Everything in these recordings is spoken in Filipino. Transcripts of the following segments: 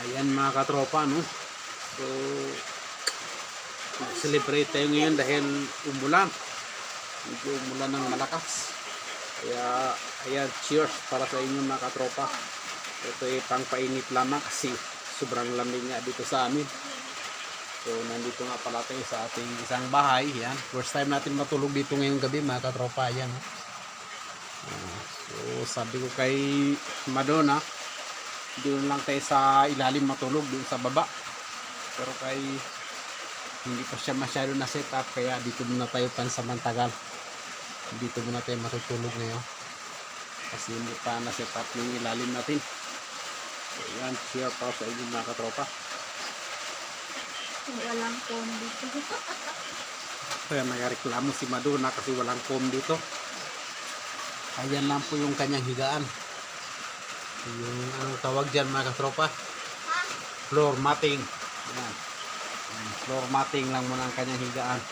Ayan mga katropa, no? So, celebrate tayo ngayon dahil umulan. Medyo umulan ng malakas. Kaya, ayan, cheers para sa inyo mga katropa. Ito ay pangpainit lamang kasi sobrang lamig nga dito sa amin. So, nandito nga pala tayo sa ating isang bahay. Yan. First time natin matulog dito ngayong gabi mga katropa. Yan. So, sabi ko kay Madonna, doon lang tayo sa ilalim matulog, doon sa baba. Pero kay hindi pa siya masyado na set up, kaya dito muna tayo pansamantagal. Dito muna tayo matutulog ngayon. Kasi hindi pa na set up yung ilalim natin. So, yan, share pa sa inyo mga katropa. Walang foam dito. Kaya nagreklamo si Madonna kasi walang foam dito. Ayan lang po yung kanyang higaan. Yung anong tawag dyan mga katropa? Floor matting. Ayan. Floor matting lang muna ang kanyang higaan.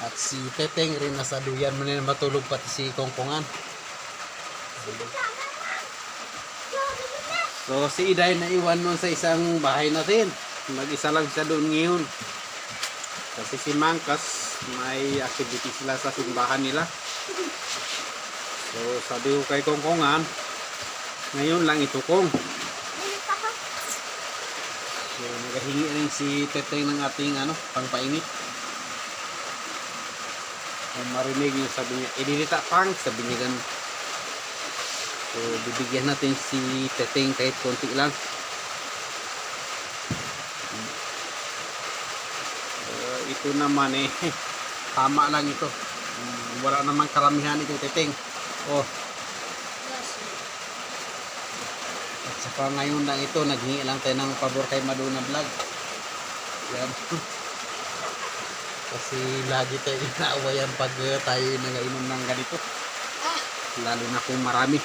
At si Teteng rin nasa duyan mo na matulog, pati si Kongkongan. So si Iday na iwan nun sa isang bahay natin. Mag-isa lang siya doon ngayon. Kasi si Mangkas may activity sila sa simbahan nila. So sabi ko kay Kongkongan, ngayon lang ito kong. So nagahingi rin si Teteng ng ating pangpainit. Kung marinig yung sabi niya, idilita pang, sabi niya ganun. So bibigyan natin si Teteng kahit konti lang. Ito naman tama lang ito. Wala namang karamihan ito Teteng. Oh. At saka ngayon lang ito, naghingi lang tayo ng pabor kay Madonna Vlog. Yan. Kasi lagi tayo inaawayan pag tayo nagainom ng ganito. Lalo na kung marami.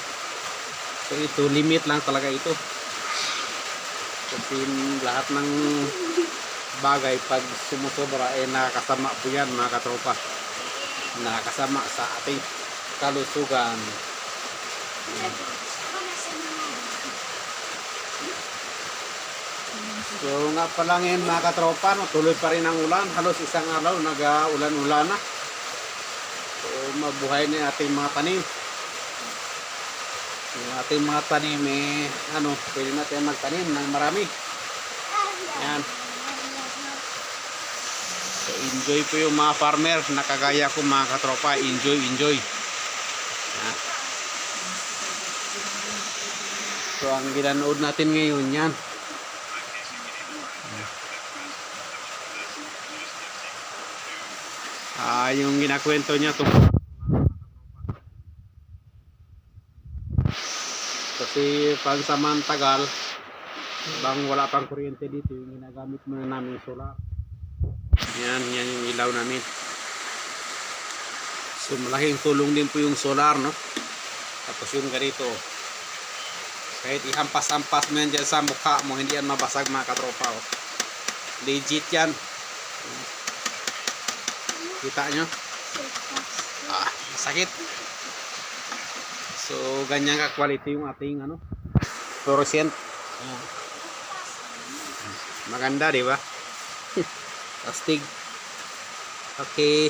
So ito, limit lang talaga ito. Kasi lahat ng bagay pag sumusobra nakakasama po yan mga katropa. Nakakasama sa ating kalusugan. So nga pala ngayon mga katropa, tuloy pa rin ang ulan. Halos isang araw nag-ulan-ulan na. So mabuhay na ating mga tanim. Yung ating mga tanim pwede natin magtanim ng marami. Yan. So enjoy po yung mga farmer na kagaya ko mga katropa. Enjoy. Yan. So ang ginanood natin ngayon yan. Yung ginakwento niya tungkol kasi pansamantagal bang wala pang kuryente dito, yung ginagamit muna namin solar. Yan yung ilaw namin. So malaking tulong din po yung solar, no? Tapos yung ganito, kahit ihampas-hampas mo yan dyan sa mukha mo, hindi yan mabasag mga katropa. Legit yan. Kita nyo? Masakit. So ganyan ka quality yung ating fluorescent. Maganda, di ba? Astig. Okay.